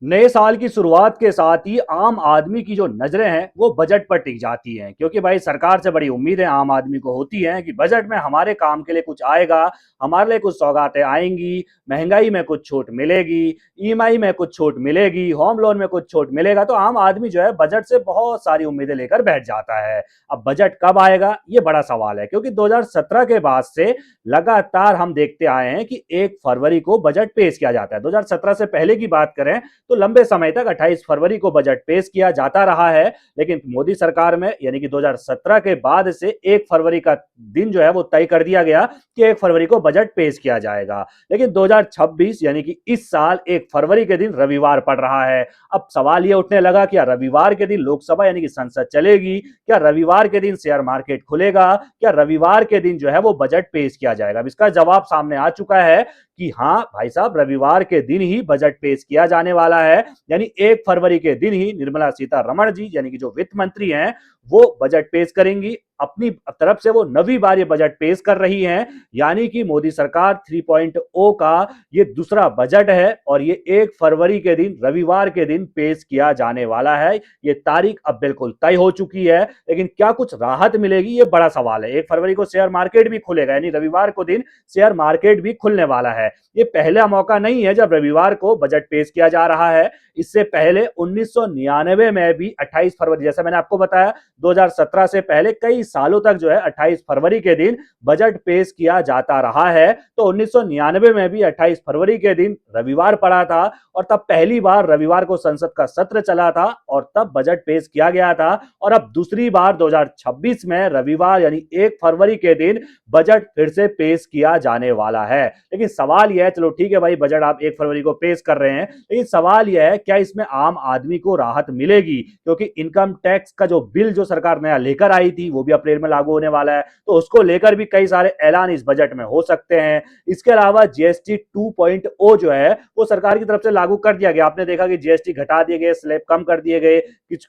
नए साल की शुरुआत के साथ ही आम आदमी की जो नजरें हैं वो बजट पर टिक जाती हैं, क्योंकि भाई सरकार से बड़ी उम्मीदें आम आदमी को होती हैं कि बजट में हमारे काम के लिए कुछ आएगा, हमारे लिए कुछ सौगातें आएंगी, महंगाई में कुछ छूट मिलेगी, ईएमआई में कुछ छूट मिलेगी, होम लोन में कुछ छूट मिलेगा। तो आम आदमी जो है बजट से बहुत सारी उम्मीदें लेकर बैठ जाता है। अब बजट कब आएगा ये बड़ा सवाल है, क्योंकि 2017 के बाद से लगातार हम देखते आए हैं कि 1 फरवरी को बजट पेश किया जाता है। 2017 से पहले की बात करें तो लंबे समय तक 28 फरवरी को बजट पेश किया जाता रहा है, लेकिन मोदी सरकार में यानी कि 2017 के बाद से 1 फरवरी का दिन जो है वो तय कर दिया गया कि 1 फरवरी को बजट पेश किया जाएगा। लेकिन 2026 यानी कि इस साल 1 फरवरी के दिन रविवार पड़ रहा है। अब सवाल ये उठने लगा, क्या रविवार के दिन लोकसभा यानी कि संसद चलेगी, क्या रविवार के दिन शेयर मार्केट खुलेगा, क्या रविवार के दिन जो है वो बजट पेश किया जाएगा? अब इसका जवाब सामने आ चुका है कि हाँ भाई साहब, रविवार के दिन ही बजट पेश किया जाने वाला है। यानी 1 फरवरी के दिन ही निर्मला सीतारमण जी यानी कि जो वित्त मंत्री हैं वो बजट पेश करेंगी। अपनी तरफ से वो नवी बार ये बजट पेश कर रही हैं, यानी कि मोदी सरकार 3.0 का ये दूसरा बजट है और ये 1 फरवरी के दिन रविवार के दिन पेश किया जाने वाला है। ये तारीख अब बिल्कुल तय हो चुकी है, लेकिन क्या कुछ राहत मिलेगी ये बड़ा सवाल है। 1 फरवरी को शेयर मार्केट भी खुलेगा, यानी रविवार को दिन शेयर मार्केट भी खुलने वाला है। ये पहला मौका नहीं है जब रविवार को बजट पेश किया जा रहा है। इससे पहले 1999 में भी 28 फरवरी, जैसा मैंने आपको बताया, 2017 से पहले कई सालों तक जो है 28 फरवरी के दिन बजट पेश किया जाता रहा है। तो 1999 में भी 28 फरवरी के दिन रविवार पड़ा था और तब पहली बार रविवार को संसद का सत्र चला था और तब बजट पेश किया गया था। और अब दूसरी बार 2026 में रविवार यानी 1 फरवरी के दिन बजट फिर से पेश किया जाने वाला है। लेकिन सवाल यह है, चलो ठीक है भाई, बजट आप 1 फरवरी को पेश कर रहे हैं, लेकिन सवाल यह है क्या इसमें आम आदमी को राहत मिलेगी? क्योंकि इनकम टैक्स का जो बिल जो सरकार नया लेकर आई थी वो भी अप्रैल में लागू होने वाला है, तो उसको लेकर भी कई सारे ऐलान इस बजट में हो सकते हैं। इसके अलावा जीएसटी 2.0 जो है वो सरकार की तरफ से लागू कर दिया गया। आपने देखा कि जीएसटी घटा दिए गए, स्लैब कम कर दिए गए,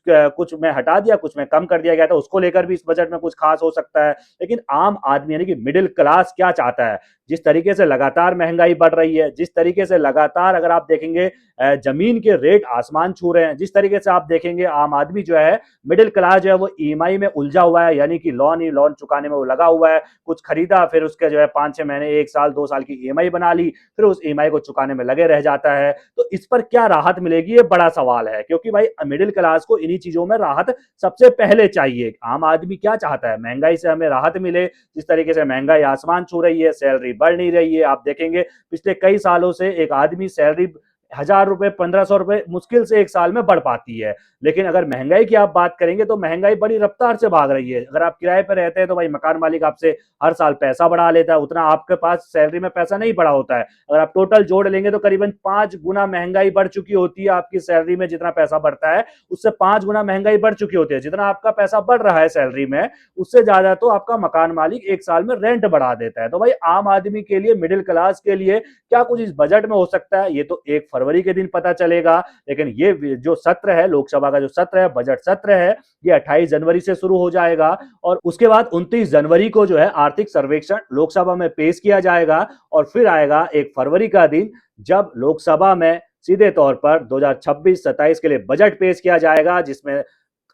कुछ में हटा दिया, कुछ में कम कर दिया गया था, उसको लेकर भी इस बजट में कुछ खास हो सकता है। लेकिन आम आदमी यानी कि मिडिल क्लास क्या चाहता है? जिस तरीके से लगातार महंगाई बढ़ रही है, जिस तरीके से लगातार अगर आप देखेंगे जमीन के रेट आसमान छू रहे हैं, जिस तरीके से आप देखेंगे आम आदमी जो है, मिडिल क्लास जो है वो ईएमआई में उलझा हुआ है, यानी कि लोन ही लोन चुकाने में वो लगा हुआ है। कुछ खरीदा, फिर उसके जो है 5-6 महीने, 1 साल 2 साल की ईएमआई बना ली, फिर उस ईएमआई को चुकाने में लगे रह जाता है। तो इस पर क्या राहत मिलेगी ये बड़ा सवाल है, क्योंकि भाई मिडिल क्लास को इन्हीं चीजों में राहत सबसे पहले चाहिए। आम आदमी क्या चाहता है? महंगाई से हमें राहत मिले। जिस तरीके से महंगाई आसमान छू रही है, सैलरी बढ़ नहीं रही है। आप देखेंगे पिछले कई सालों से एक आदमी सैलरी 1,000 रुपए 1,500 रुपए मुश्किल से 1 साल में बढ़ पाती है। लेकिन अगर महंगाई की आप बात करेंगे तो महंगाई बड़ी रफ्तार से भाग रही है। अगर आप किराए पर रहते हैं तो भाई मकान मालिक आपसे हर साल पैसा बढ़ा लेता है, उतना आपके पास सैलरी में पैसा नहीं बढ़ा होता है। अगर आप टोटल जोड़ लेंगे तो करीबन 5 गुना महंगाई बढ़ चुकी होती है आपकी सैलरी में। जितना पैसा बढ़ता है उससे 5 गुना महंगाई बढ़ चुकी होती है। जितना आपका पैसा बढ़ रहा है सैलरी में, उससे ज्यादा तो आपका मकान मालिक 1 साल में रेंट बढ़ा देता है। तो भाई आम आदमी के लिए, मिडिल क्लास के लिए क्या कुछ इस बजट में हो सकता है ये तो 1 फरवरी के दिन पता चलेगा। लेकिन ये जो सत्र है, लोकसभा का जो सत्र है, बजट सत्र है, ये 28 जनवरी से शुरू हो जाएगा और उसके बाद 29 जनवरी को जो है आर्थिक सर्वेक्षण लोकसभा में पेश किया जाएगा। और फिर आएगा 1 फरवरी का दिन, जब लोकसभा में सीधे तौर पर 2026-27 के लिए बजट पेश किया जाएगा, जिसमें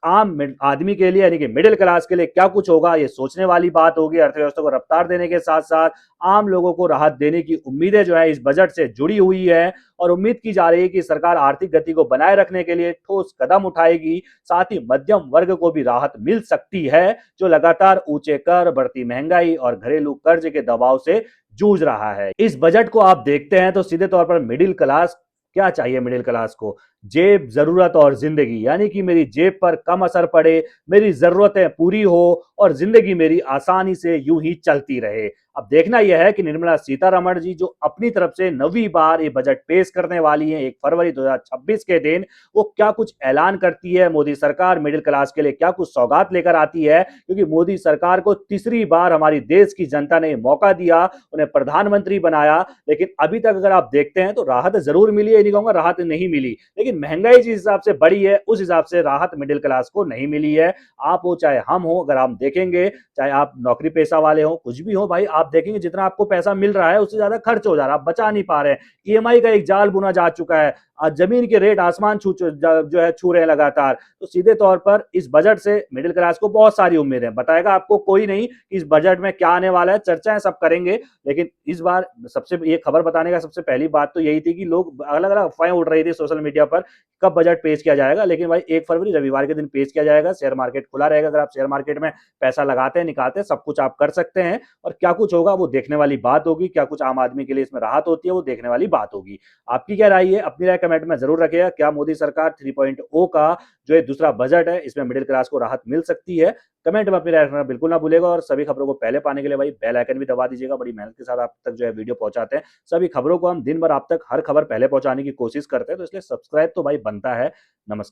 आम आदमी के लिए यानी कि मिडिल क्लास के लिए क्या कुछ होगा ये सोचने वाली बात होगी। अर्थव्यवस्था को रफ्तार देने के साथ साथ आम लोगों को राहत देने की उम्मीदें जो है इस बजट से जुड़ी हुई है और उम्मीद की जा रही है कि सरकार आर्थिक गति को बनाए रखने के लिए ठोस कदम उठाएगी। साथ ही मध्यम वर्ग को भी राहत मिल सकती है, जो लगातार ऊंचे कर, बढ़ती महंगाई और घरेलू कर्ज के दबाव से जूझ रहा है। इस बजट को आप देखते हैं तो सीधे तौर पर मिडिल क्लास क्या चाहिए? मिडिल क्लास को जेब, जरूरत और जिंदगी, यानी कि मेरी जेब पर कम असर पड़े, मेरी जरूरतें पूरी हो और जिंदगी मेरी आसानी से यूं ही चलती रहे। अब देखना यह है कि निर्मला सीतारमण जी जो अपनी तरफ से नवी बार ये बजट पेश करने वाली हैं 1 फरवरी 2026 के दिन, वो क्या कुछ ऐलान करती है। मोदी सरकार मिडिल क्लास के लिए क्या कुछ सौगात लेकर आती है, क्योंकि मोदी सरकार को तीसरी बार हमारी देश की जनता ने मौका दिया, उन्हें प्रधानमंत्री बनाया, लेकिन अभी तक अगर आप देखते हैं तो राहत जरूर मिली है, नहीं कहूंगा राहत नहीं मिली, लेकिन महंगाई जिस हिसाब से बढ़ी है उस हिसाब से राहत मिडिल क्लास को नहीं मिली है। आप हो चाहे हम हो, अगर हम देखेंगे, चाहे आप नौकरी पेशा वाले हो, कुछ भी हो भाई, आप देखेंगे जितना आपको पैसा मिल रहा है उससे ज्यादा खर्च हो जा रहा है, आप बचा नहीं पा रहे हैं। ईएमआई का एक जाल बुना जा चुका है। जमीन के रेट आसमान जो है छू रहे हैं लगातार। तो सीधे तौर पर इस बजट से मिडिल क्लास को बहुत सारी उम्मीदें, बताएगा आपको कोई नहीं कि इस बजट में क्या आने वाला है, चर्चाएं सब करेंगे, लेकिन इस बार सबसे ये खबर बताने का सबसे पहली बात तो यही थी कि लोग अलग अलग अफवाहें उड़ रही थी सोशल मीडिया पर कब बजट पेश किया जाएगा, लेकिन भाई 1 फरवरी रविवार के दिन पेश किया जाएगा। शेयर मार्केट खुला रहेगा, अगर आप शेयर मार्केट में पैसा लगाते हैं निकालते हैं सब कुछ आप कर सकते हैं, और क्या कुछ होगा वो देखने वाली बात होगी, क्या कुछ आम आदमी के लिए इसमें राहत होती है वो देखने वाली बात होगी। आपकी क्या राय है? अपनी राय कमेंट में जरूर रखिएगा। क्या मोदी सरकार 3.0 का जो एक दूसरा बजट है इसमें मिडिल क्लास को राहत मिल सकती है? कमेंट में अपनी राय रखना बिल्कुल ना भूलेगा, और सभी खबरों को पहले पाने के लिए भाई बेल आइकन भी दबा दीजिएगा। बड़ी मेहनत के साथ आप तक जो है वीडियो पहुंचाते हैं, सभी खबरों को हम दिन भर आप तक हर खबर पहले पहुंचाने की कोशिश करते हैं, तो इसलिए सब्सक्राइब तो भाई बनता है। नमस्कार।